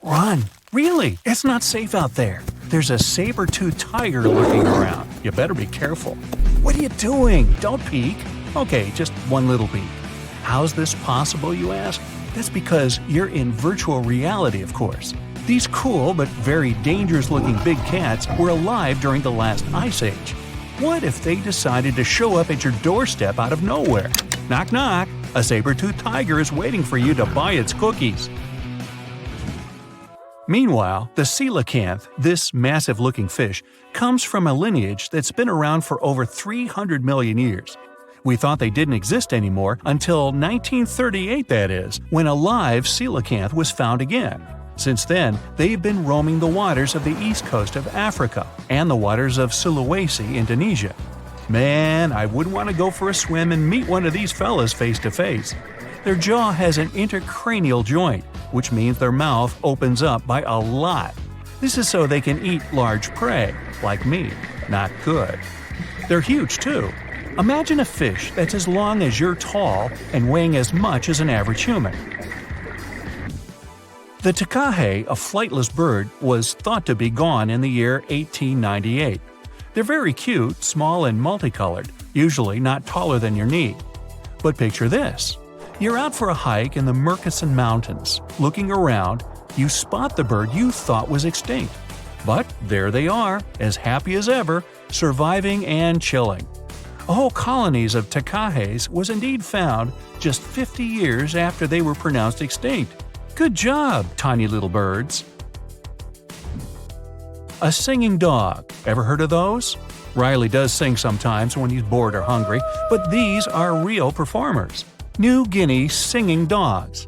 Run! Really? It's not safe out there. There's a saber-tooth tiger lurking around. You better be careful. What are you doing? Don't peek. Okay, just one little peek. How's this possible, you ask? That's because you're in virtual reality, of course. These cool but very dangerous-looking big cats were alive during the last ice age. What if they decided to show up at your doorstep out of nowhere? Knock knock, a saber-toothed tiger is waiting for you to buy its cookies. Meanwhile, the coelacanth, this massive-looking fish, comes from a lineage that's been around for over 300 million years. We thought they didn't exist anymore until 1938, that is, when a live coelacanth was found again. Since then, they've been roaming the waters of the east coast of Africa and the waters of Sulawesi, Indonesia. Man, I wouldn't want to go for a swim and meet one of these fellas face to face. Their jaw has an intercranial joint, which means their mouth opens up by a lot. This is so they can eat large prey, like me. Not good. They're huge, too. Imagine a fish that's as long as you're tall and weighing as much as an average human. The takahe, a flightless bird, was thought to be gone in the year 1898. They're very cute, small and multicolored, usually not taller than your knee. But picture this. You're out for a hike in the Murchison Mountains. Looking around, you spot the bird you thought was extinct. But there they are, as happy as ever, surviving and chilling. Whole colonies of takahes was indeed found just 50 years after they were pronounced extinct. Good job, tiny little birds. A singing dog. Ever heard of those? Riley does sing sometimes when he's bored or hungry, but these are real performers. New Guinea singing dogs.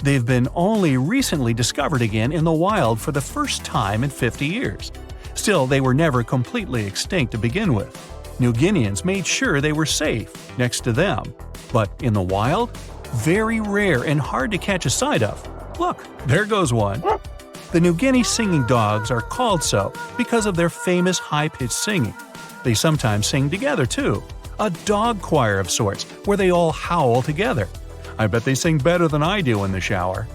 They've been only recently discovered again in the wild for the first time in 50 years. Still, they were never completely extinct to begin with. New Guineans made sure they were safe next to them. But in the wild? Very rare and hard to catch a sight of. Look, there goes one. The New Guinea singing dogs are called so because of their famous high-pitched singing. They sometimes sing together, too. A dog choir of sorts, where they all howl together. I bet they sing better than I do in the shower.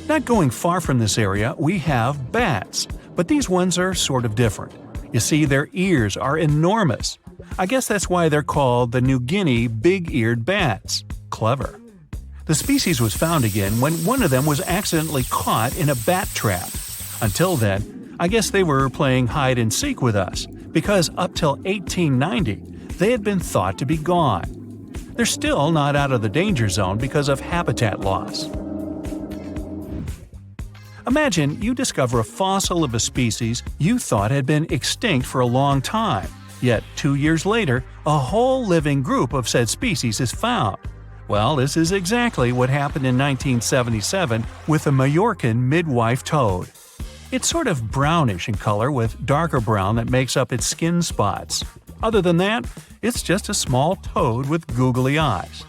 Not going far from this area, we have bats, but these ones are sort of different. You see, their ears are enormous. I guess that's why they're called the New Guinea big-eared bats. Clever. The species was found again when one of them was accidentally caught in a bat trap. Until then, I guess they were playing hide-and-seek with us, because up till 1890, they had been thought to be gone. They're still not out of the danger zone because of habitat loss. Imagine you discover a fossil of a species you thought had been extinct for a long time, yet 2 years later, a whole living group of said species is found. Well, this is exactly what happened in 1977 with the Majorcan midwife toad. It's sort of brownish in color with darker brown that makes up its skin spots. Other than that, it's just a small toad with googly eyes.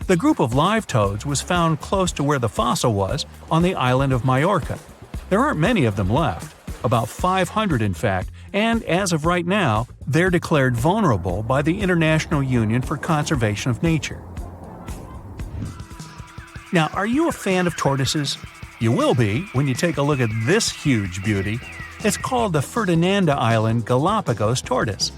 The group of live toads was found close to where the fossil was, on the island of Majorca. There aren't many of them left, about 500 in fact, and as of right now, they're declared vulnerable by the International Union for Conservation of Nature. Now, are you a fan of tortoises? You will be when you take a look at this huge beauty. It's called the Ferdinanda Island Galapagos tortoise.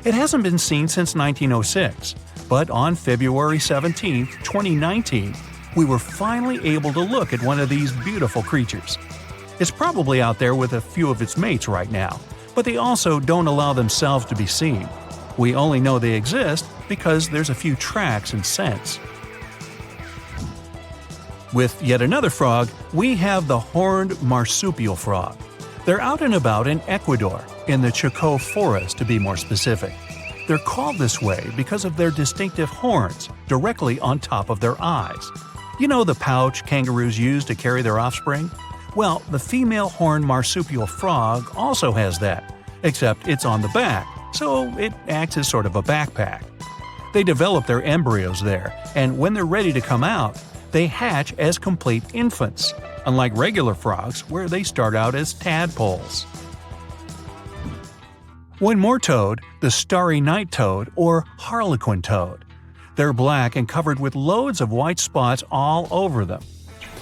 It hasn't been seen since 1906, but on February 17, 2019, we were finally able to look at one of these beautiful creatures. It's probably out there with a few of its mates right now, but they also don't allow themselves to be seen. We only know they exist because there's a few tracks and scents. With yet another frog, we have the horned marsupial frog. They're out and about in Ecuador, in the Chocó forest to be more specific. They're called this way because of their distinctive horns directly on top of their eyes. You know the pouch kangaroos use to carry their offspring? Well, the female horned marsupial frog also has that, except it's on the back, so it acts as sort of a backpack. They develop their embryos there, and when they're ready to come out, they hatch as complete infants, unlike regular frogs where they start out as tadpoles. One more toad, the starry night toad or harlequin toad. They're black and covered with loads of white spots all over them.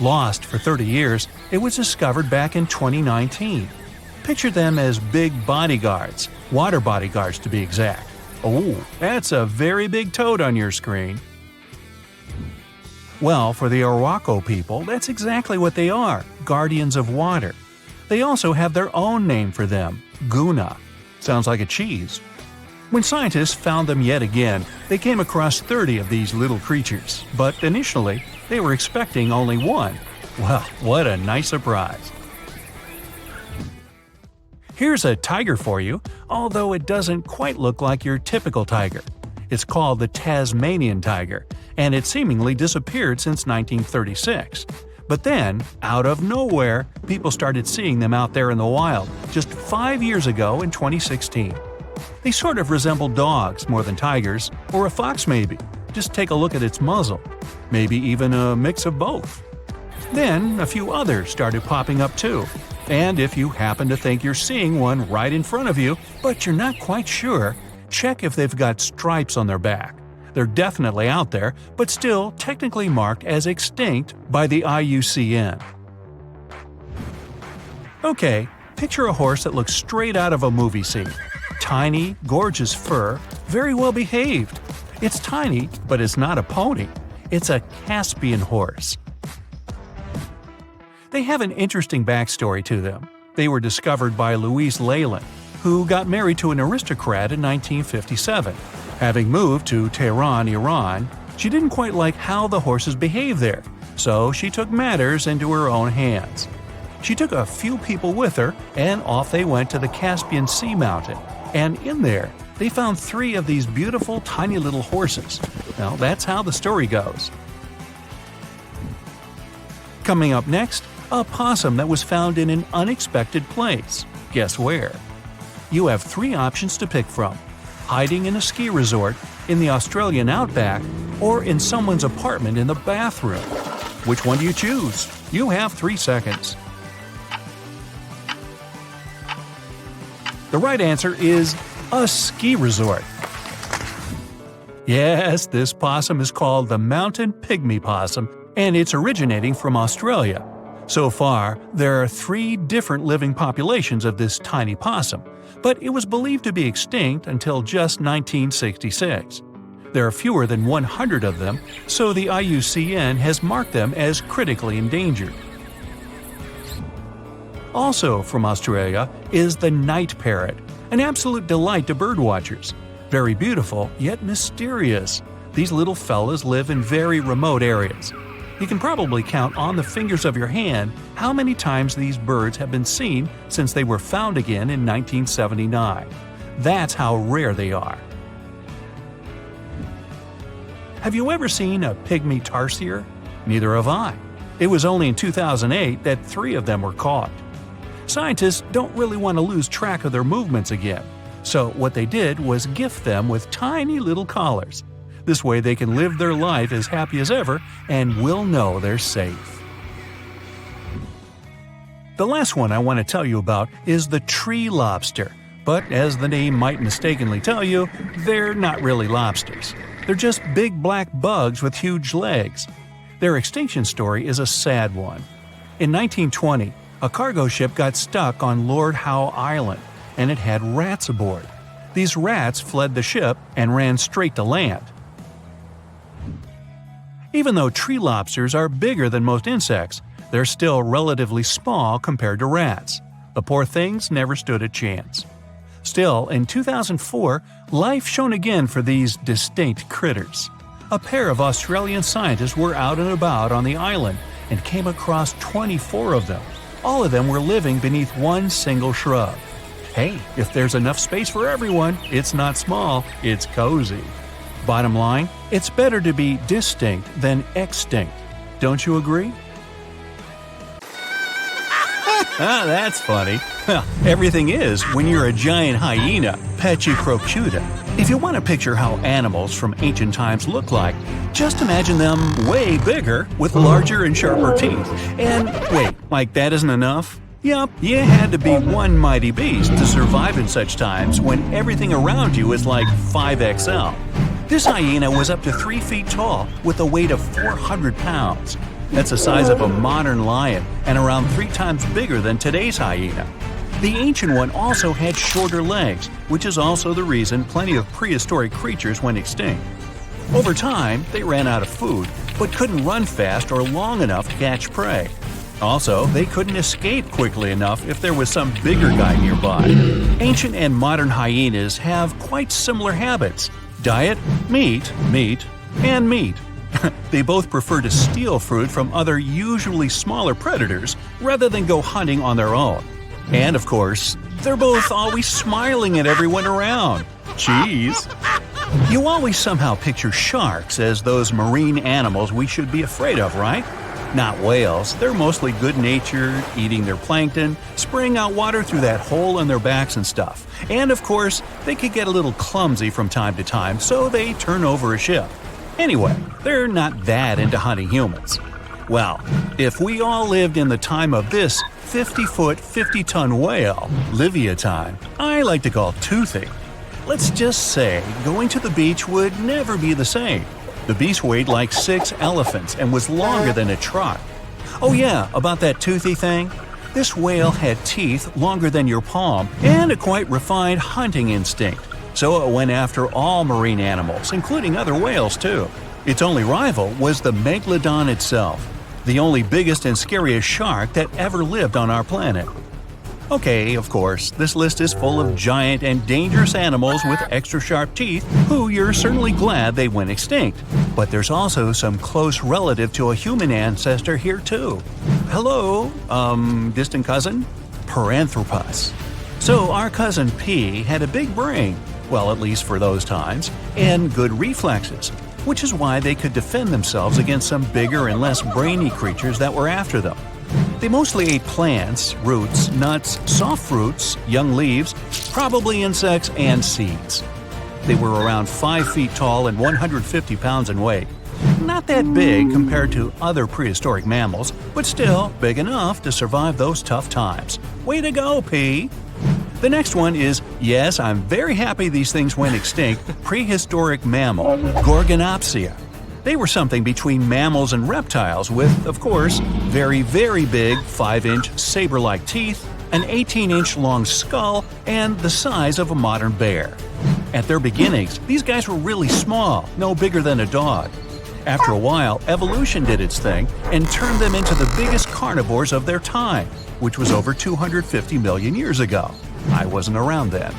Lost for 30 years, it was discovered back in 2019. Picture them as big bodyguards, water bodyguards to be exact. Oh, that's a very big toad on your screen. Well, for the Arhuaco people, that's exactly what they are, guardians of water. They also have their own name for them, Guna. Sounds like a cheese. When scientists found them yet again, they came across 30 of these little creatures, but initially, they were expecting only one. Well, what a nice surprise. Here's a tiger for you, although it doesn't quite look like your typical tiger. It's called the Tasmanian tiger, and it seemingly disappeared since 1936. But then, out of nowhere, people started seeing them out there in the wild just 5 years ago in 2016. They sort of resemble dogs more than tigers, or a fox maybe. Just take a look at its muzzle. Maybe even a mix of both. Then, a few others started popping up too. And if you happen to think you're seeing one right in front of you, but you're not quite sure, check if they've got stripes on their back. They're definitely out there, but still technically marked as extinct by the IUCN. Okay, picture a horse that looks straight out of a movie scene. Tiny, gorgeous fur, very well behaved. It's tiny, but it's not a pony. It's a Caspian horse. They have an interesting backstory to them. They were discovered by Louise Leyland, who got married to an aristocrat in 1957. Having moved to Tehran, Iran, she didn't quite like how the horses behaved there, so she took matters into her own hands. She took a few people with her, and off they went to the Caspian Sea mountain. And in there, they found 3 of these beautiful tiny little horses. Well, that's how the story goes. Coming up next, a possum that was found in an unexpected place. Guess where? You have 3 options to pick from: hiding in a ski resort, in the Australian outback, or in someone's apartment in the bathroom. Which one do you choose? You have 3 seconds. The right answer is a ski resort. Yes, this possum is called the mountain pygmy possum, and it's originating from Australia. So far, there are 3 different living populations of this tiny possum, but it was believed to be extinct until just 1966. There are fewer than 100 of them, so the IUCN has marked them as critically endangered. Also from Australia is the night parrot, an absolute delight to birdwatchers. Very beautiful, yet mysterious. These little fellas live in very remote areas. You can probably count on the fingers of your hand how many times these birds have been seen since they were found again in 1979. That's how rare they are. Have you ever seen a pygmy tarsier? Neither have I. It was only in 2008 that 3 of them were caught. Scientists don't really want to lose track of their movements again, so what they did was gift them with tiny little collars. This way they can live their life as happy as ever and will know they're safe. The last one I want to tell you about is the tree lobster, but as the name might mistakenly tell you, they're not really lobsters. They're just big black bugs with huge legs. Their extinction story is a sad one. In 1920, a cargo ship got stuck on Lord Howe Island, and it had rats aboard. These rats fled the ship and ran straight to land. Even though tree lobsters are bigger than most insects, they're still relatively small compared to rats. The poor things never stood a chance. Still, in 2004, life shone again for these distinct critters. A pair of Australian scientists were out and about on the island and came across 24 of them. All of them were living beneath one single shrub. Hey, if there's enough space for everyone, it's not small, it's cozy. Bottom line, it's better to be distinct than extinct. Don't you agree? That's funny. Well, everything is when you're a giant hyena, Pachecrocuta. If you want to picture how animals from ancient times look like, just imagine them way bigger with larger and sharper teeth. And wait, like that isn't enough? Yup, you had to be one mighty beast to survive in such times when everything around you is like 5XL. This hyena was up to 3 feet tall with a weight of 400 pounds. That's the size of a modern lion and around 3 times bigger than today's hyena. The ancient one also had shorter legs, which is also the reason plenty of prehistoric creatures went extinct. Over time, they ran out of food, but couldn't run fast or long enough to catch prey. Also, they couldn't escape quickly enough if there was some bigger guy nearby. Ancient and modern hyenas have quite similar habits. Diet, meat, meat, and meat. They both prefer to steal food from other usually smaller predators rather than go hunting on their own. And of course, they're both always smiling at everyone around. Cheese! You always somehow picture sharks as those marine animals we should be afraid of, right? Not whales. They're mostly good-natured, eating their plankton, spraying out water through that hole in their backs and stuff. And of course, they could get a little clumsy from time to time, so they turn over a ship. Anyway, they're not that into hunting humans. Well, if we all lived in the time of this 50-foot, 50-ton whale, Leviathan, I like to call Toothy, let's just say going to the beach would never be the same. The beast weighed like 6 elephants and was longer than a truck. Oh yeah, about that Toothy thing? This whale had teeth longer than your palm and a quite refined hunting instinct, so it went after all marine animals, including other whales too. Its only rival was the megalodon itself, the only biggest and scariest shark that ever lived on our planet. Okay, of course, this list is full of giant and dangerous animals with extra sharp teeth who you're certainly glad they went extinct. But there's also some close relative to a human ancestor here too. Hello, distant cousin? Paranthropus. So our cousin P had a big brain, well at least for those times, and good reflexes, which is why they could defend themselves against some bigger and less brainy creatures that were after them. They mostly ate plants, roots, nuts, soft fruits, young leaves, probably insects, and seeds. They were around 5 feet tall and 150 pounds in weight. Not that big compared to other prehistoric mammals, but still big enough to survive those tough times. Way to go, P! The next one is, yes, I'm very happy these things went extinct, prehistoric mammal, Gorgonopsia. They were something between mammals and reptiles with, of course, very, very big 5-inch saber-like teeth, an 18-inch long skull, and the size of a modern bear. At their beginnings, these guys were really small, no bigger than a dog. After a while, evolution did its thing and turned them into the biggest carnivores of their time, which was over 250 million years ago. I wasn't around then.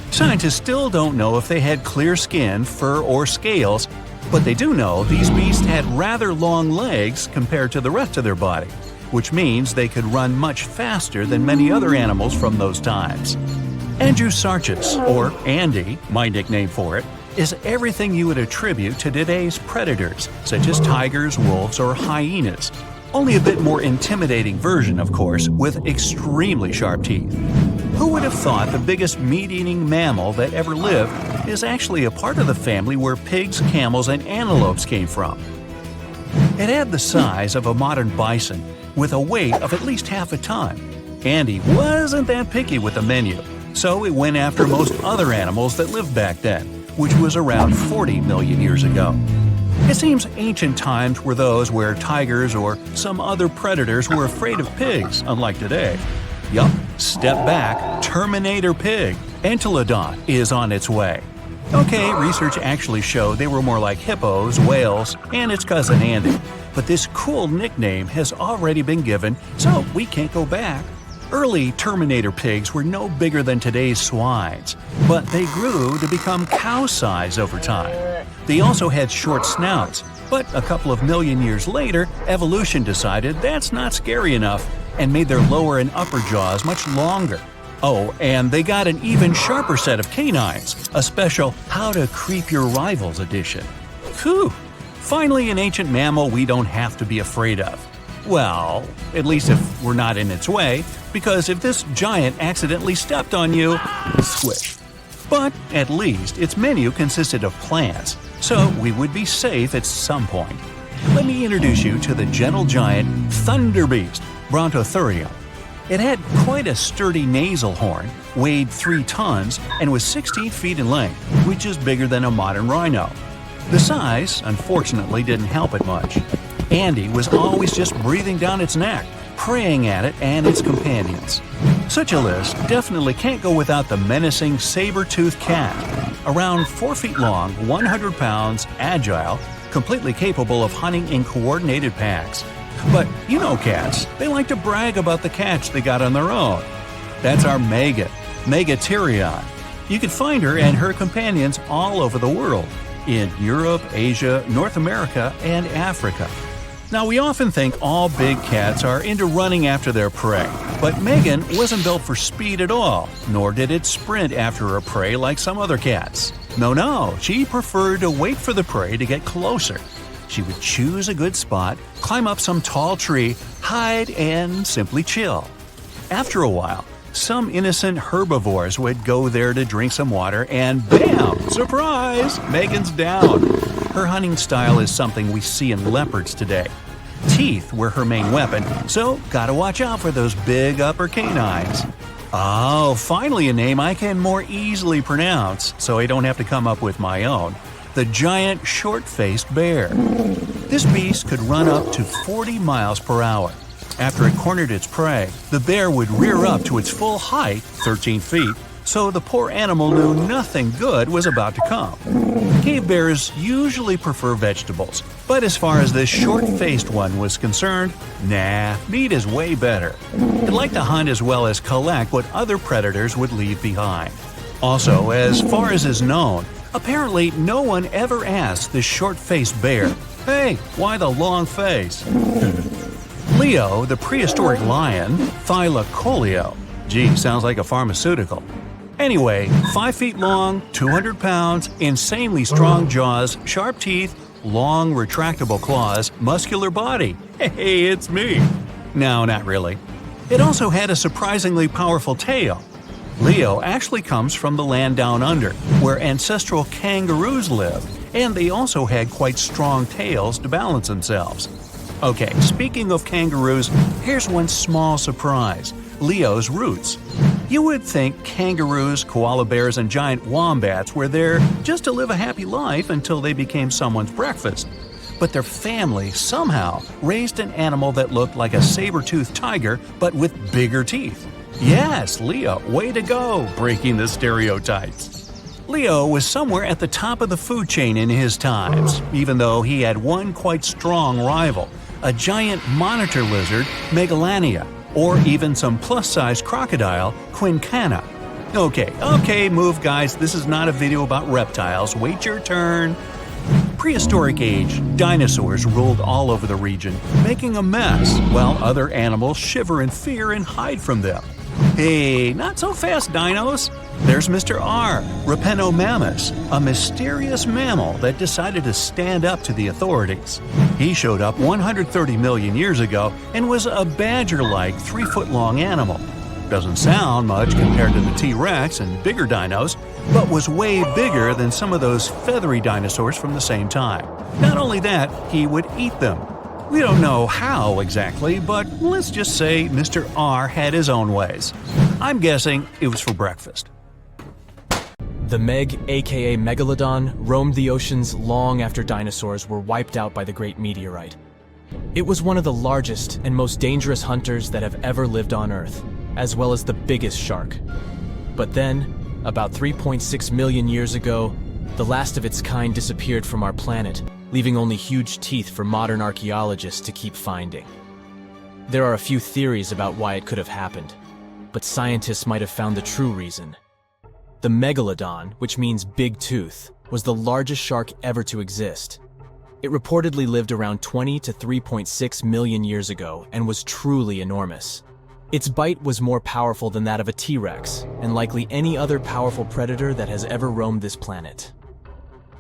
Scientists still don't know if they had clear skin, fur, or scales, but they do know these beasts had rather long legs compared to the rest of their body, which means they could run much faster than many other animals from those times. Andrewsarchus, or Andy, my nickname for it, is everything you would attribute to today's predators, such as tigers, wolves, or hyenas. Only a bit more intimidating version, of course, with extremely sharp teeth. Who would have thought the biggest meat-eating mammal that ever lived is actually a part of the family where pigs, camels, and antelopes came from? It had the size of a modern bison, with a weight of at least half a ton. Andy wasn't that picky with the menu, so it went after most other animals that lived back then, which was around 40 million years ago. It seems ancient times were those where tigers or some other predators were afraid of pigs, unlike today. Yup, step back, Terminator pig, Entelodon, is on its way. Okay, research actually showed they were more like hippos, whales, and its cousin Andy. But this cool nickname has already been given, so we can't go back. Early Terminator pigs were no bigger than today's swines, but they grew to become cow size over time. They also had short snouts, but a couple of million years later, evolution decided that's not scary enough and made their lower and upper jaws much longer. Oh, and they got an even sharper set of canines, a special How to Creep Your Rivals edition. Whew! Finally an ancient mammal we don't have to be afraid of. Well, at least if we're not in its way, because if this giant accidentally stepped on you, squish. But at least its menu consisted of plants, so we would be safe at some point. Let me introduce you to the gentle giant Thunderbeast, Brontotherium. It had quite a sturdy nasal horn, weighed 3 tons, and was 16 feet in length, which is bigger than a modern rhino. The size, unfortunately, didn't help it much. Andy was always just breathing down its neck, preying at it and its companions. Such a list definitely can't go without the menacing saber-tooth cat. Around 4 feet long, 100 pounds, agile, completely capable of hunting in coordinated packs. But you know cats, they like to brag about the catch they got on their own. That's our Megan, Megatherion. You can find her and her companions all over the world, in Europe, Asia, North America, and Africa. Now, we often think all big cats are into running after their prey, but Megan wasn't built for speed at all, nor did it sprint after her prey like some other cats. No, she preferred to wait for the prey to get closer. She would choose a good spot, climb up some tall tree, hide, and simply chill. After a while, some innocent herbivores would go there to drink some water, and bam! Surprise! Megan's down. Her hunting style is something we see in leopards today. Teeth were her main weapon, so gotta watch out for those big upper canines. Oh, finally a name I can more easily pronounce, so I don't have to come up with my own. The giant short-faced bear. This beast could run up to 40 miles per hour. After it cornered its prey, the bear would rear up to its full height, 13 feet, so the poor animal knew nothing good was about to come. Cave bears usually prefer vegetables, but as far as this short-faced one was concerned, nah, meat is way better. It liked to hunt as well as collect what other predators would leave behind. Also, as far as is known, apparently no one ever asked this short-faced bear, "Hey, why the long face?" Leo, the prehistoric lion, Thylacoleo. Gee, sounds like a pharmaceutical. Anyway, 5 feet long, 200 pounds, insanely strong jaws, sharp teeth, long retractable claws, muscular body. Hey, it's me. No, not really. It also had a surprisingly powerful tail. Leo actually comes from the land down under, where ancestral kangaroos lived, and they also had quite strong tails to balance themselves. Okay, speaking of kangaroos, here's one small surprise: Leo's roots. You would think kangaroos, koala bears, and giant wombats were there just to live a happy life until they became someone's breakfast. But their family somehow raised an animal that looked like a saber-toothed tiger but with bigger teeth. Yes, Leo, way to go, breaking the stereotypes. Leo was somewhere at the top of the food chain in his times, even though he had one quite strong rival, a giant monitor lizard, Megalania, or even some plus-size crocodile, Quincana. Okay, move guys, this is not a video about reptiles, wait your turn. Prehistoric age, dinosaurs ruled all over the region, making a mess, while other animals shiver in fear and hide from them. Hey, not so fast, dinos! There's Mr. R, Rapenomamus, a mysterious mammal that decided to stand up to the authorities. He showed up 130 million years ago and was a badger-like 3-foot-long animal. Doesn't sound much compared to the T-Rex and bigger dinos, but was way bigger than some of those feathery dinosaurs from the same time. Not only that, he would eat them. We don't know how exactly, but let's just say Mr. R had his own ways. I'm guessing it was for breakfast. The Meg, aka Megalodon, roamed the oceans long after dinosaurs were wiped out by the Great Meteorite. It was one of the largest and most dangerous hunters that have ever lived on Earth, as well as the biggest shark. But then, about 3.6 million years ago, the last of its kind disappeared from our planet, leaving only huge teeth for modern archaeologists to keep finding. There are a few theories about why it could have happened, but scientists might have found the true reason. The Megalodon, which means big tooth, was the largest shark ever to exist. It reportedly lived around 20 to 3.6 million years ago and was truly enormous. Its bite was more powerful than that of a T-Rex, and likely any other powerful predator that has ever roamed this planet.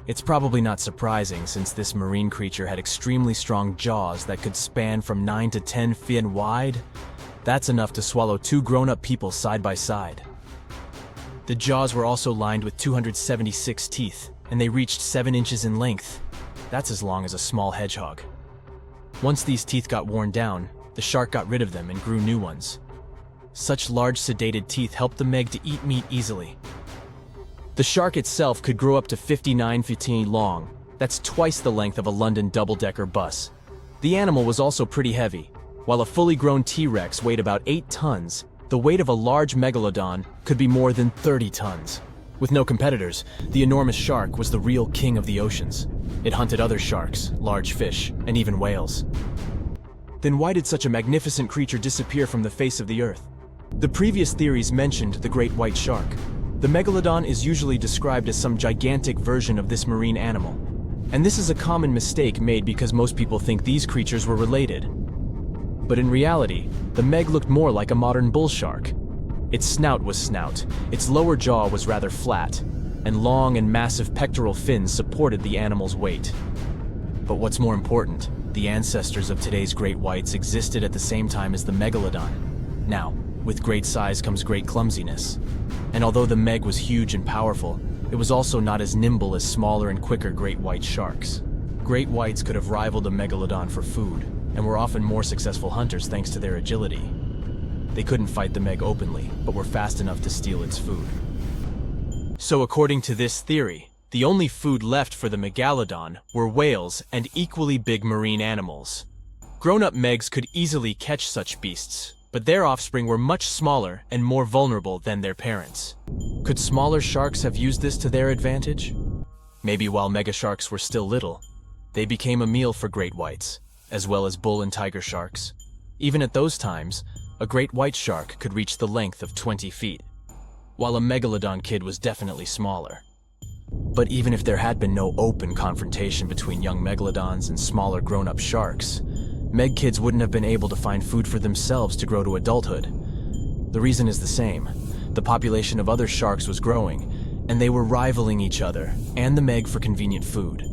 It's probably not surprising, since this marine creature had extremely strong jaws that could span from 9 to 10 feet wide. That's enough to swallow 2 grown-up people side by side. The jaws were also lined with 276 teeth, and they reached 7 inches in length. That's as long as a small hedgehog. Once these teeth got worn down, the shark got rid of them and grew new ones. Such large sedated teeth helped the Meg to eat meat easily. The shark itself could grow up to 59 feet long. That's twice the length of a London double-decker bus. The animal was also pretty heavy. While a fully grown T-Rex weighed about 8 tons, the weight of a large megalodon could be more than 30 tons. With no competitors, the enormous shark was the real king of the oceans. It hunted other sharks, large fish, and even whales. Then why did such a magnificent creature disappear from the face of the earth? The previous theories mentioned the great white shark. The megalodon is usually described as some gigantic version of this marine animal. And this is a common mistake made because most people think these creatures were related. But in reality, the meg looked more like a modern bull shark. Its snout was snout, its lower jaw was rather flat, and long and massive pectoral fins supported the animal's weight. But what's more important, the ancestors of today's great whites existed at the same time as the megalodon. Now, with great size comes great clumsiness. And although the meg was huge and powerful, it was also not as nimble as smaller and quicker great white sharks. Great whites could have rivaled a megalodon for food, and were often more successful hunters thanks to their agility. They couldn't fight the meg openly, but were fast enough to steal its food. So according to this theory, the only food left for the megalodon were whales and equally big marine animals. Grown-up megs could easily catch such beasts, but their offspring were much smaller and more vulnerable than their parents. Could smaller sharks have used this to their advantage? Maybe while megasharks were still little, they became a meal for great whites, as well as bull and tiger sharks. Even at those times, a great white shark could reach the length of 20 feet, while a megalodon kid was definitely smaller. But even if there had been no open confrontation between young megalodons and smaller grown-up sharks, meg kids wouldn't have been able to find food for themselves to grow to adulthood. The reason is the same. The population of other sharks was growing, and they were rivaling each other and the meg for convenient food.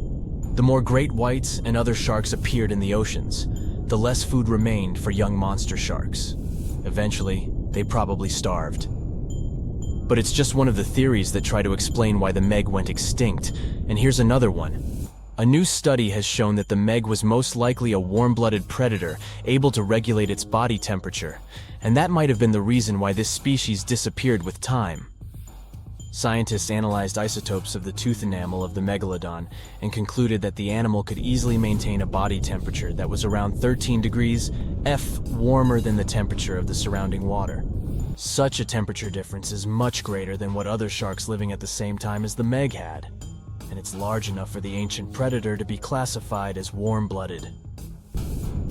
The more great whites and other sharks appeared in the oceans, the less food remained for young monster sharks. Eventually, they probably starved. But it's just one of the theories that try to explain why the meg went extinct, and here's another one. A new study has shown that the meg was most likely a warm-blooded predator able to regulate its body temperature, and that might have been the reason why this species disappeared with time. Scientists analyzed isotopes of the tooth enamel of the megalodon and concluded that the animal could easily maintain a body temperature that was around 13 degrees F warmer than the temperature of the surrounding water. Such a temperature difference is much greater than what other sharks living at the same time as the meg had, and it's large enough for the ancient predator to be classified as warm-blooded.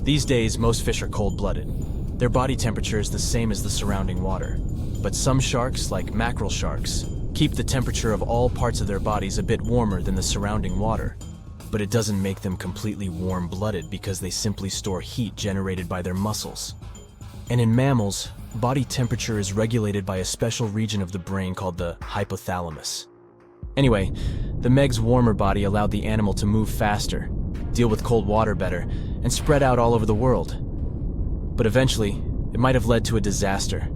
These days, most fish are cold-blooded. Their body temperature is the same as the surrounding water, but some sharks, like mackerel sharks, keep the temperature of all parts of their bodies a bit warmer than the surrounding water. But it doesn't make them completely warm-blooded because they simply store heat generated by their muscles. And in mammals, body temperature is regulated by a special region of the brain called the hypothalamus. Anyway, the meg's warmer body allowed the animal to move faster, deal with cold water better, and spread out all over the world. But eventually, it might have led to a disaster.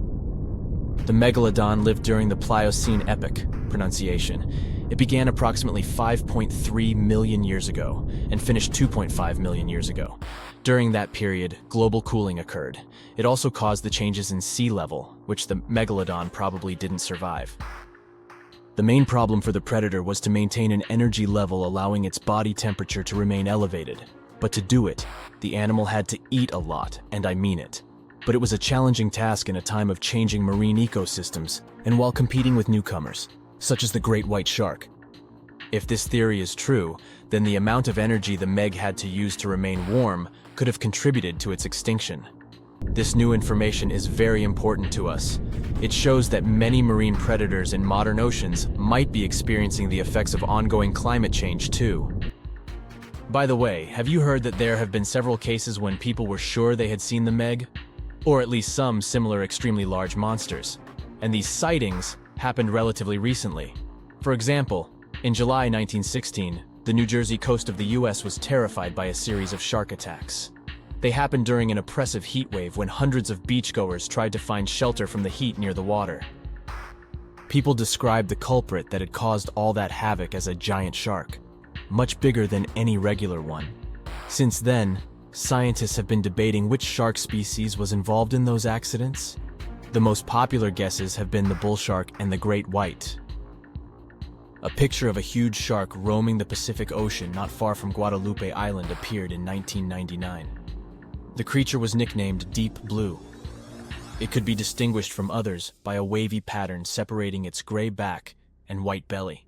The megalodon lived during the Pliocene epoch, pronunciation. It began approximately 5.3 million years ago and finished 2.5 million years ago. During that period, global cooling occurred. It also caused the changes in sea level, which the megalodon probably didn't survive. The main problem for the predator was to maintain an energy level allowing its body temperature to remain elevated. But to do it, the animal had to eat a lot, and I mean it. But it was a challenging task in a time of changing marine ecosystems, and while competing with newcomers, such as the great white shark. If this theory is true, then the amount of energy the meg had to use to remain warm could have contributed to its extinction. This new information is very important to us. It shows that many marine predators in modern oceans might be experiencing the effects of ongoing climate change too. By the way, have you heard that there have been several cases when people were sure they had seen the meg? Or at least some similar extremely large monsters. And these sightings happened relatively recently. For example, in July 1916, the New Jersey coast of the US was terrified by a series of shark attacks. They happened during an oppressive heat wave when hundreds of beachgoers tried to find shelter from the heat near the water. People described the culprit that had caused all that havoc as a giant shark, much bigger than any regular one. Since then, scientists have been debating which shark species was involved in those accidents. The most popular guesses have been the bull shark and the great white. a picture of a huge shark roaming the Pacific Ocean not far from Guadalupe Island appeared in 1999. The creature was nicknamed Deep Blue. It could be distinguished from others by a wavy pattern separating its gray back and white belly.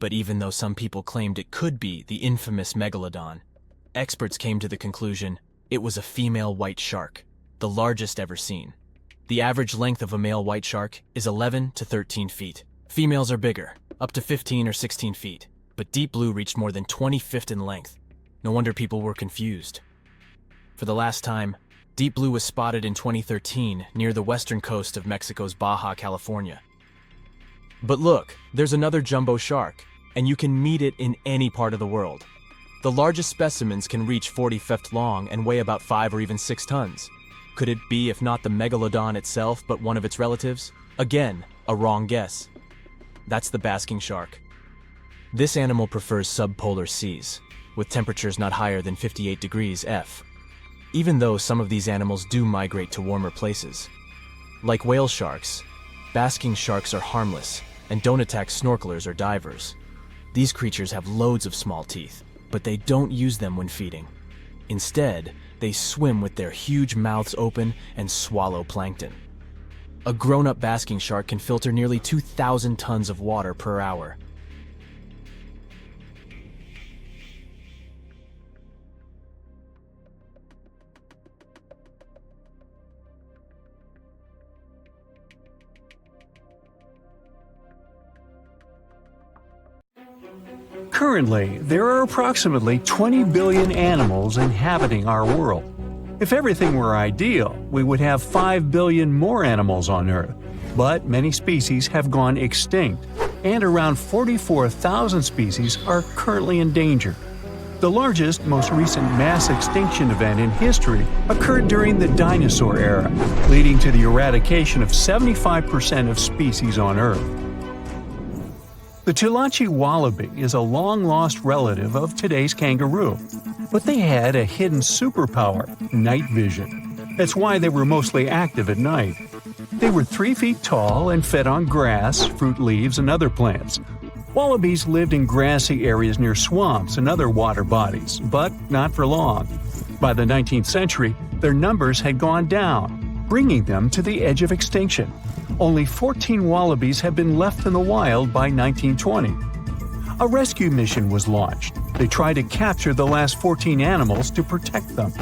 But even though some people claimed it could be the infamous megalodon, experts came to the conclusion it was a female white shark, the largest ever seen. The average length of a male white shark is 11 to 13 feet. Females are bigger, up to 15 or 16 feet, but Deep Blue reached more than 20 feet in length. No wonder people were confused. For the last time, Deep Blue was spotted in 2013 near the western coast of Mexico's Baja California. But look, there's another jumbo shark, and you can meet it in any part of the world. The largest specimens can reach 40 feet long and weigh about 5 or even 6 tons. Could it be, if not the megalodon itself, but one of its relatives? Again, a wrong guess. That's the basking shark. This animal prefers subpolar seas, with temperatures not higher than 58 degrees F, even though some of these animals do migrate to warmer places. Like whale sharks, basking sharks are harmless and don't attack snorkelers or divers. These creatures have loads of small teeth, but they don't use them when feeding. Instead, they swim with their huge mouths open and swallow plankton. A grown-up basking shark can filter nearly 2,000 tons of water per hour. Currently, there are approximately 20 billion animals inhabiting our world. If everything were ideal, we would have 5 billion more animals on Earth. But many species have gone extinct, and around 44,000 species are currently in danger. The largest, most recent mass extinction event in history occurred during the dinosaur era, leading to the eradication of 75% of species on Earth. The Tulachi wallaby is a long-lost relative of today's kangaroo, but they had a hidden superpower, night vision. That's why they were mostly active at night. They were 3 feet tall and fed on grass, fruit leaves, and other plants. Wallabies lived in grassy areas near swamps and other water bodies, but not for long. By the 19th century, their numbers had gone down, bringing them to the edge of extinction. Only 14 wallabies had been left in the wild by 1920. A rescue mission was launched. They tried to capture the last 14 animals to protect them.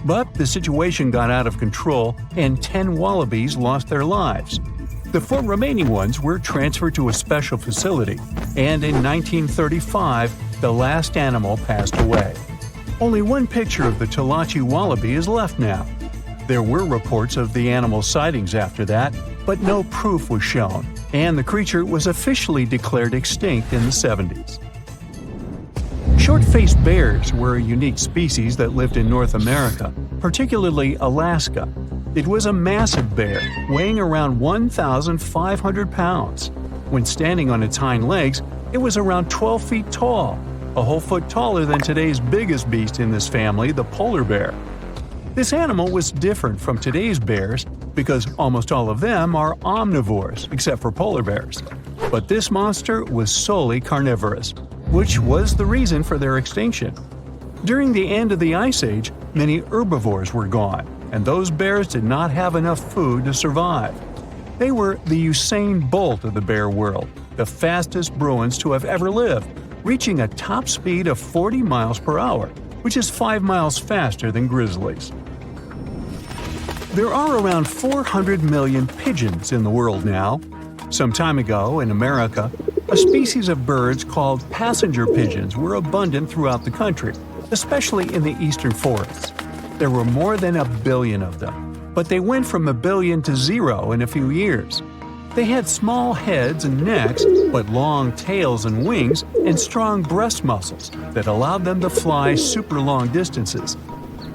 But the situation got out of control and 10 wallabies lost their lives. The 4 remaining ones were transferred to a special facility, and in 1935, the last animal passed away. Only one picture of the Tulachi wallaby is left now. There were reports of the animal's sightings after that, but no proof was shown, and the creature was officially declared extinct in the 70s. Short-faced bears were a unique species that lived in North America, particularly Alaska. It was a massive bear, weighing around 1,500 pounds. When standing on its hind legs, it was around 12 feet tall, a whole foot taller than today's biggest beast in this family, the polar bear. This animal was different from today's bears because almost all of them are omnivores, except for polar bears. But this monster was solely carnivorous, which was the reason for their extinction. During the end of the Ice Age, many herbivores were gone, and those bears did not have enough food to survive. They were the Usain Bolt of the bear world, the fastest Bruins to have ever lived, reaching a top speed of 40 miles per hour, which is 5 miles faster than grizzlies. There are around 400 million pigeons in the world now. Some time ago, in America, a species of birds called passenger pigeons were abundant throughout the country, especially in the eastern forests. There were more than 1 billion of them, but they went from 1 billion to 0 in a few years. They had small heads and necks, but long tails and wings and strong breast muscles that allowed them to fly super long distances.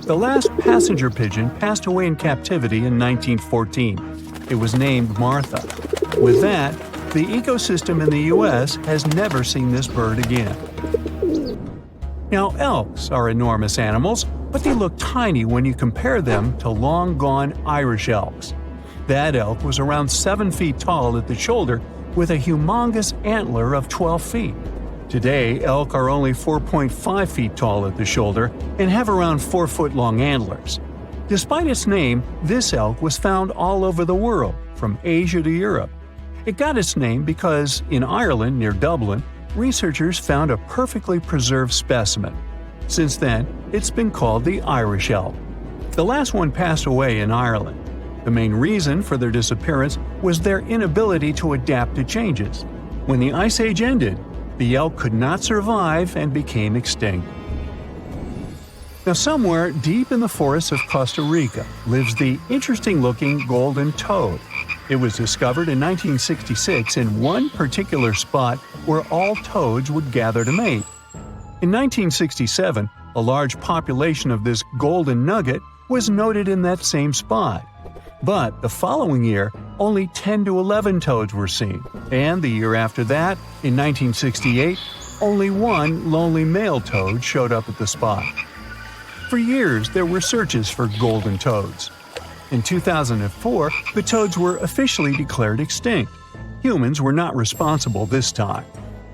The last passenger pigeon passed away in captivity in 1914. It was named Martha. With that, the ecosystem in the U.S. has never seen this bird again. Now, elks are enormous animals, but they look tiny when you compare them to long-gone Irish elks. That elk was around 7 feet tall at the shoulder with a humongous antler of 12 feet. Today, elk are only 4.5 feet tall at the shoulder and have around 4-foot-long antlers. Despite its name, this elk was found all over the world, from Asia to Europe. It got its name because, in Ireland near Dublin, researchers found a perfectly preserved specimen. Since then, it's been called the Irish elk. The last one passed away in Ireland. The main reason for their disappearance was their inability to adapt to changes. When the Ice Age ended, the elk could not survive and became extinct. Now, somewhere deep in the forests of Costa Rica lives the interesting-looking golden toad. It was discovered in 1966 in one particular spot where all toads would gather to mate. In 1967, a large population of this golden nugget was noted in that same spot. But the following year, only 10 to 11 toads were seen, and the year after that, in 1968, only one lonely male toad showed up at the spot. For years, there were searches for golden toads. In 2004, the toads were officially declared extinct. Humans were not responsible this time.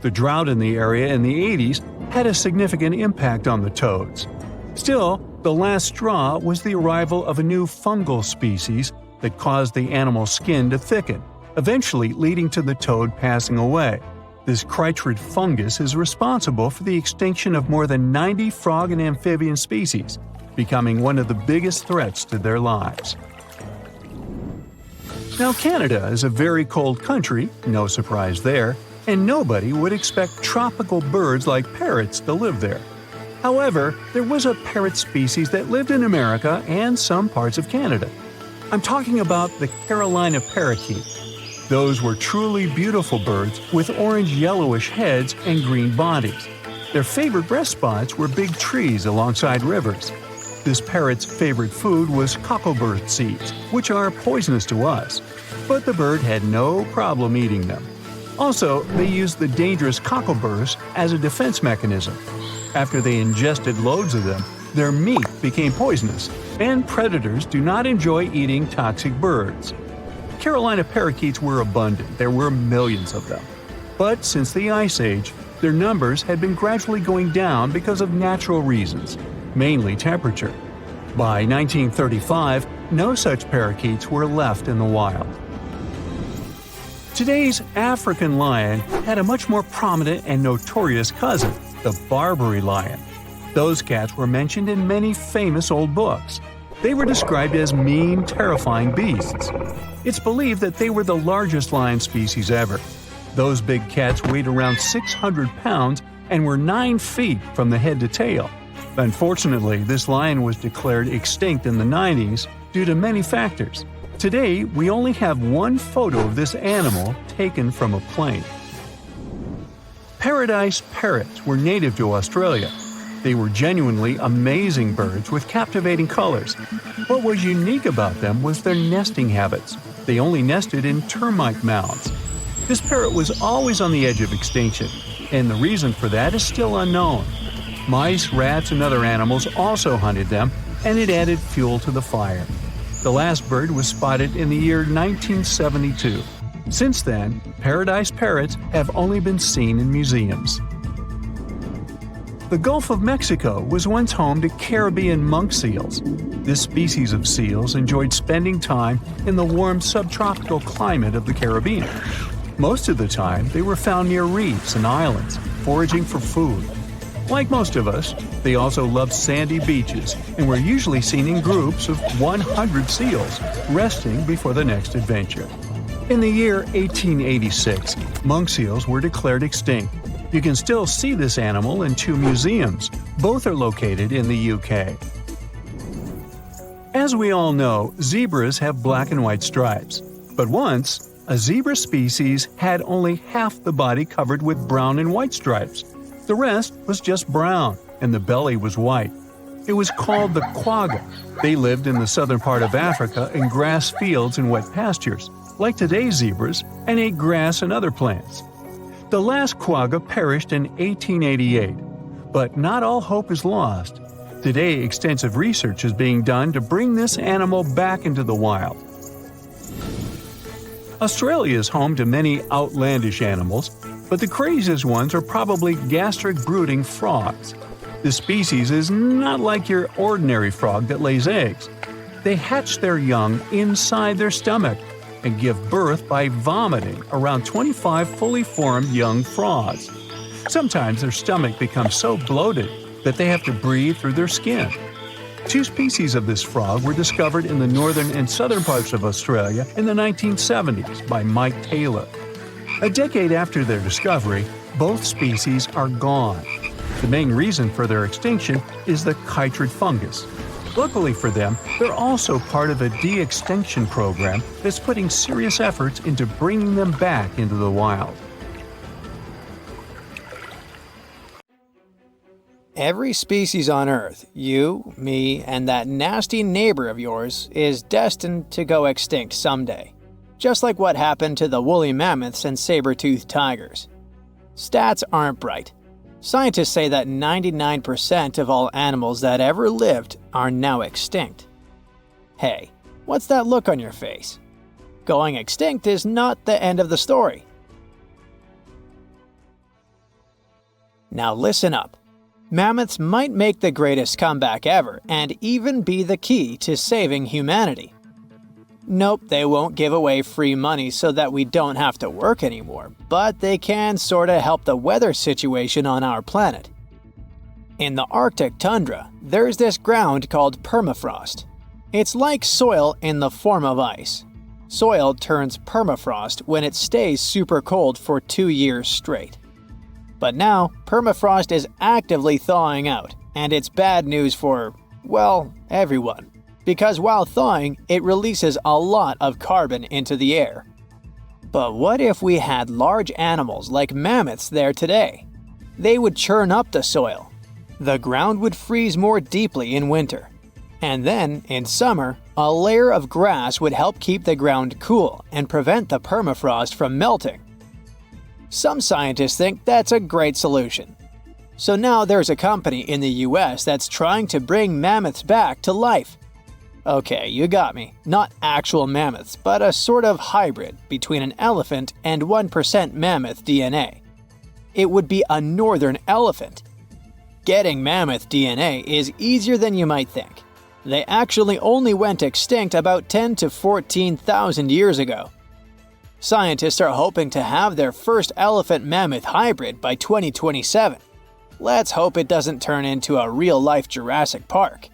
The drought in the area in the 80s had a significant impact on the toads. Still, the last straw was the arrival of a new fungal species that caused the animal's skin to thicken, eventually leading to the toad passing away. This chytrid fungus is responsible for the extinction of more than 90 frog and amphibian species, becoming one of the biggest threats to their lives. Now, Canada is a very cold country, no surprise there, and nobody would expect tropical birds like parrots to live there. However, there was a parrot species that lived in America and some parts of Canada. I'm talking about the Carolina parakeet. Those were truly beautiful birds with orange-yellowish heads and green bodies. Their favorite rest spots were big trees alongside rivers. This parrot's favorite food was cocklebur seeds, which are poisonous to us, but the bird had no problem eating them. Also, they used the dangerous cockleburs as a defense mechanism. After they ingested loads of them, their meat became poisonous, and predators do not enjoy eating toxic birds. Carolina parakeets were abundant, there were millions of them. But since the Ice Age, their numbers had been gradually going down because of natural reasons, mainly temperature. By 1935, no such parakeets were left in the wild. Today's African lion had a much more prominent and notorious cousin, the Barbary lion. Those cats were mentioned in many famous old books. They were described as mean, terrifying beasts. It's believed that they were the largest lion species ever. Those big cats weighed around 600 pounds and were 9 feet from the head to tail. Unfortunately, this lion was declared extinct in the 90s due to many factors. Today, we only have one photo of this animal taken from a plane. Paradise parrots were native to Australia. They were genuinely amazing birds with captivating colors. What was unique about them was their nesting habits. They only nested in termite mounds. This parrot was always on the edge of extinction, and the reason for that is still unknown. Mice, rats, and other animals also hunted them, and it added fuel to the fire. The last bird was spotted in the year 1972. Since then, paradise parrots have only been seen in museums. The Gulf of Mexico was once home to Caribbean monk seals. This species of seals enjoyed spending time in the warm subtropical climate of the Caribbean. Most of the time, they were found near reefs and islands, foraging for food. Like most of us, they also loved sandy beaches and were usually seen in groups of 100 seals, resting before the next adventure. In the year 1886, monk seals were declared extinct. You can still see this animal in 2 museums. Both are located in the UK. As we all know, zebras have black and white stripes. But once, a zebra species had only half the body covered with brown and white stripes. The rest was just brown, and the belly was white. It was called the quagga. They lived in the southern part of Africa in grass fields and wet pastures, like today's zebras, and ate grass and other plants. The last quagga perished in 1888, but not all hope is lost. Today, extensive research is being done to bring this animal back into the wild. Australia is home to many outlandish animals, but the craziest ones are probably gastric-brooding frogs. This species is not like your ordinary frog that lays eggs. They hatch their young inside their stomach and give birth by vomiting around 25 fully formed young frogs. Sometimes their stomach becomes so bloated that they have to breathe through their skin. 2 species of this frog were discovered in the northern and southern parts of Australia in the 1970s by Mike Taylor. A decade after their discovery, both species are gone. The main reason for their extinction is the chytrid fungus. Luckily for them, they're also part of a de-extinction program that's putting serious efforts into bringing them back into the wild. Every species on Earth, you, me, and that nasty neighbor of yours, is destined to go extinct someday. Just like what happened to the woolly mammoths and saber-toothed tigers. Stats aren't bright. Scientists say that 99% of all animals that ever lived are now extinct. Hey, what's that look on your face? Going extinct is not the end of the story. Now listen up. Mammoths might make the greatest comeback ever and even be the key to saving humanity. Nope, they won't give away free money so that we don't have to work anymore, but they can sorta help the weather situation on our planet. In the Arctic tundra, there's this ground called permafrost. It's like soil in the form of ice. Soil turns permafrost when it stays super cold for 2 years straight. But now, permafrost is actively thawing out, and it's bad news for, well, everyone. Because while thawing, it releases a lot of carbon into the air. But what if we had large animals like mammoths there today? They would churn up the soil. The ground would freeze more deeply in winter. And then, in summer, a layer of grass would help keep the ground cool and prevent the permafrost from melting. Some scientists think that's a great solution. So now there's a company in the US that's trying to bring mammoths back to life. Okay, you got me. Not actual mammoths, but a sort of hybrid between an elephant and 1% mammoth DNA. It would be a northern elephant. Getting mammoth DNA is easier than you might think. They actually only went extinct about 10 to 14,000 years ago. Scientists are hoping to have their first elephant-mammoth hybrid by 2027. Let's hope it doesn't turn into a real-life Jurassic Park.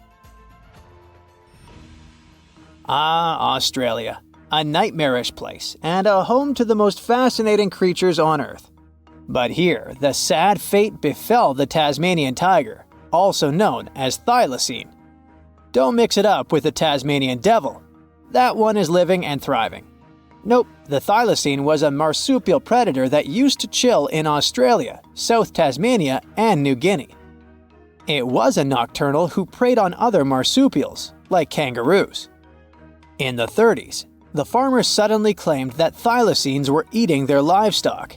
Australia. A nightmarish place, and a home to the most fascinating creatures on Earth. But here, the sad fate befell the Tasmanian tiger, also known as thylacine. Don't mix it up with the Tasmanian devil. That one is living and thriving. Nope, the thylacine was a marsupial predator that used to chill in Australia, South Tasmania, and New Guinea. It was a nocturnal who preyed on other marsupials, like kangaroos. In the 30s, the farmers suddenly claimed that thylacines were eating their livestock.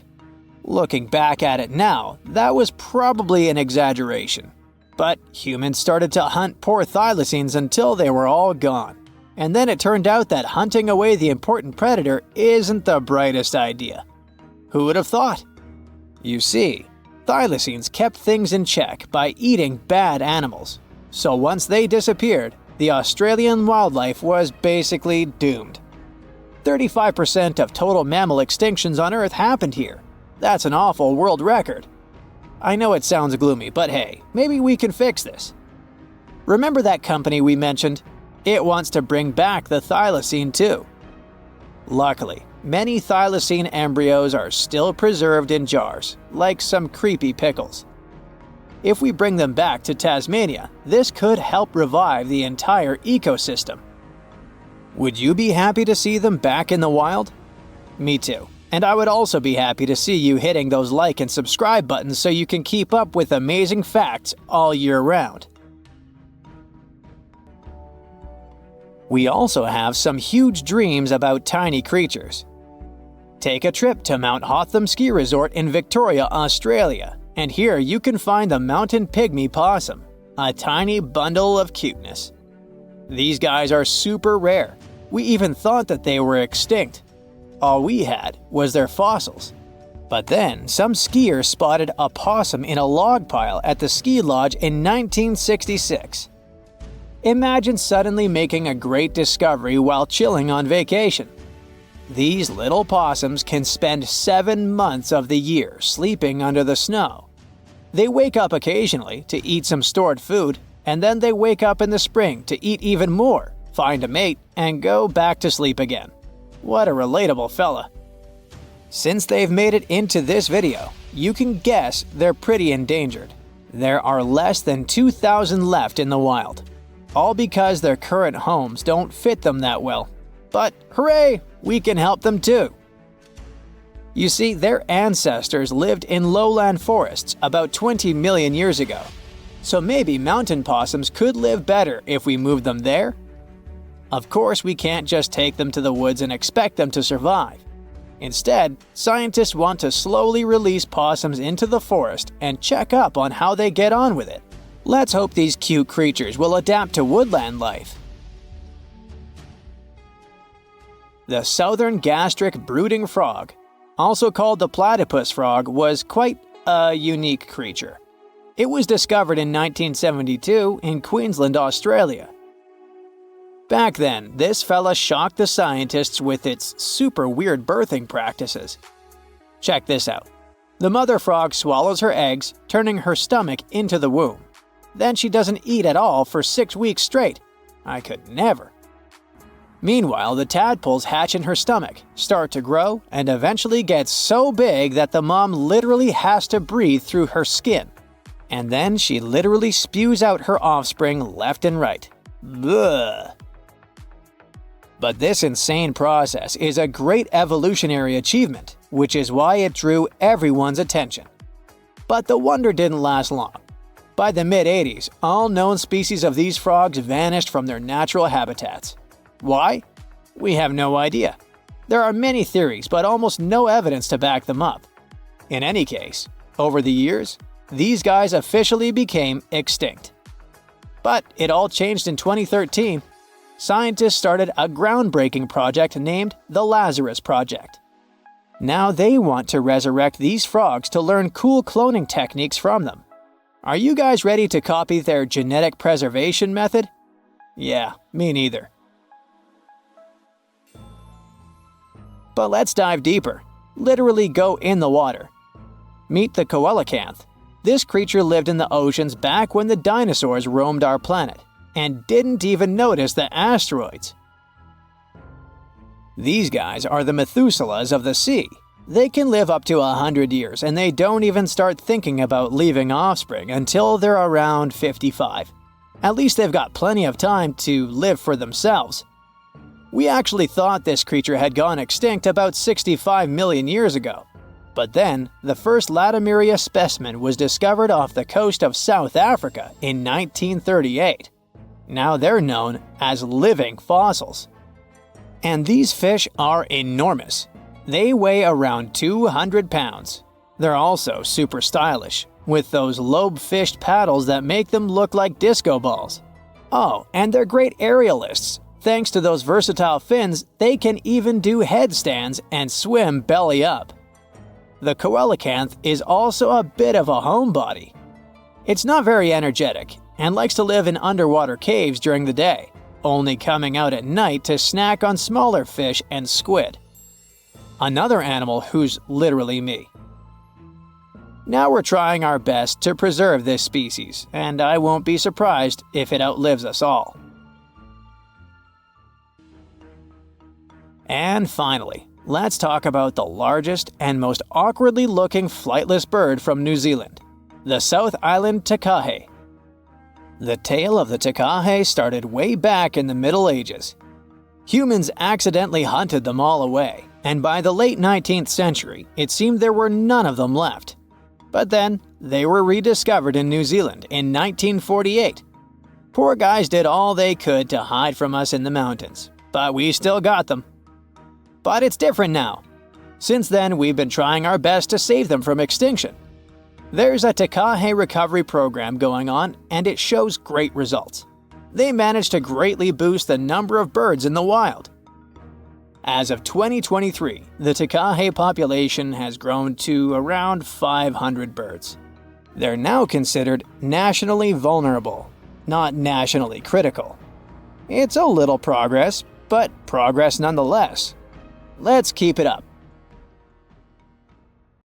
Looking back at it now, that was probably an exaggeration. But humans started to hunt poor thylacines until they were all gone. And then it turned out that hunting away the important predator isn't the brightest idea. Who would have thought? You see, thylacines kept things in check by eating bad animals. So once they disappeared, the Australian wildlife was basically doomed. 35% of total mammal extinctions on Earth happened here. That's an awful world record. I know it sounds gloomy, but hey, maybe we can fix this. Remember that company we mentioned? It wants to bring back the thylacine too. Luckily, many thylacine embryos are still preserved in jars, like some creepy pickles. If we bring them back to Tasmania, this could help revive the entire ecosystem. Would you be happy to see them back in the wild? Me too. And I would also be happy to see you hitting those like and subscribe buttons so you can keep up with amazing facts all year round. We also have some huge dreams about tiny creatures. Take a trip to Mount Hotham Ski Resort in Victoria, Australia, and here you can find the mountain pygmy possum, a tiny bundle of cuteness. These guys are super rare. We even thought that they were extinct. all we had was their fossils. But then, some skiers spotted a possum in a log pile at the ski lodge in 1966. Imagine suddenly making a great discovery while chilling on vacation. These little possums can spend 7 months of the year sleeping under the snow. They wake up occasionally to eat some stored food, and then they wake up in the spring to eat even more, find a mate, and go back to sleep again. What a relatable fella. Since they've made it into this video, you can guess they're pretty endangered. There are less than 2,000 left in the wild, all because their current homes don't fit them that well. But hooray, we can help them too. You see, their ancestors lived in lowland forests about 20 million years ago. So maybe mountain possums could live better if we moved them there? Of course, we can't just take them to the woods and expect them to survive. Instead, scientists want to slowly release possums into the forest and check up on how they get on with it. Let's hope these cute creatures will adapt to woodland life. The southern gastric-brooding frog, also called the platypus frog, was quite a unique creature. It was discovered in 1972 in Queensland, Australia. Back then, this fella shocked the scientists with its super weird birthing practices. Check this out. The mother frog swallows her eggs, turning her stomach into the womb. Then she doesn't eat at all for 6 weeks straight. I could never. Meanwhile, the tadpoles hatch in her stomach, start to grow, and eventually get so big that the mom literally has to breathe through her skin. And then she literally spews out her offspring left and right. Bleh. But this insane process is a great evolutionary achievement, which is why it drew everyone's attention. But the wonder didn't last long. By the mid-80s, all known species of these frogs vanished from their natural habitats. Why? We have no idea. There are many theories, but almost no evidence to back them up. In any case, over the years, these guys officially became extinct. But it all changed in 2013. Scientists started a groundbreaking project named the Lazarus Project. Now they want to resurrect these frogs to learn cool cloning techniques from them. Are you guys ready to copy their genetic preservation method? Yeah, me neither. But let's dive deeper. Literally go in the water. Meet the coelacanth. This creature lived in the oceans back when the dinosaurs roamed our planet, and didn't even notice the asteroids. These guys are the Methuselahs of the sea. They can live up to 100 years, and they don't even start thinking about leaving offspring until they're around 55. At least they've got plenty of time to live for themselves. We actually thought this creature had gone extinct about 65 million years ago. But then, the first Latimeria specimen was discovered off the coast of South Africa in 1938. Now they're known as living fossils. And these fish are enormous. They weigh around 200 pounds. They're also super stylish, with those lobe-fished paddles that make them look like disco balls. Oh, and they're great aerialists. Thanks to those versatile fins, they can even do headstands and swim belly up. The coelacanth is also a bit of a homebody. It's not very energetic and likes to live in underwater caves during the day, only coming out at night to snack on smaller fish and squid. Another animal who's literally me. Now we're trying our best to preserve this species, and I won't be surprised if it outlives us all. And finally, let's talk about the largest and most awkwardly looking flightless bird from New Zealand, the South Island takahe. The tale of the takahe started way back in the Middle Ages. Humans accidentally hunted them all away, and by the late 19th century, it seemed there were none of them left. But then, they were rediscovered in New Zealand in 1948. Poor guys did all they could to hide from us in the mountains, but we still got them. But it's different now. Since then, we've been trying our best to save them from extinction. There's a takahe recovery program going on, and it shows great results. They managed to greatly boost the number of birds in the wild. As of 2023, the takahe population has grown to around 500 birds. They're now considered nationally vulnerable, not nationally critical. It's a little progress, but progress nonetheless. Let's keep it up.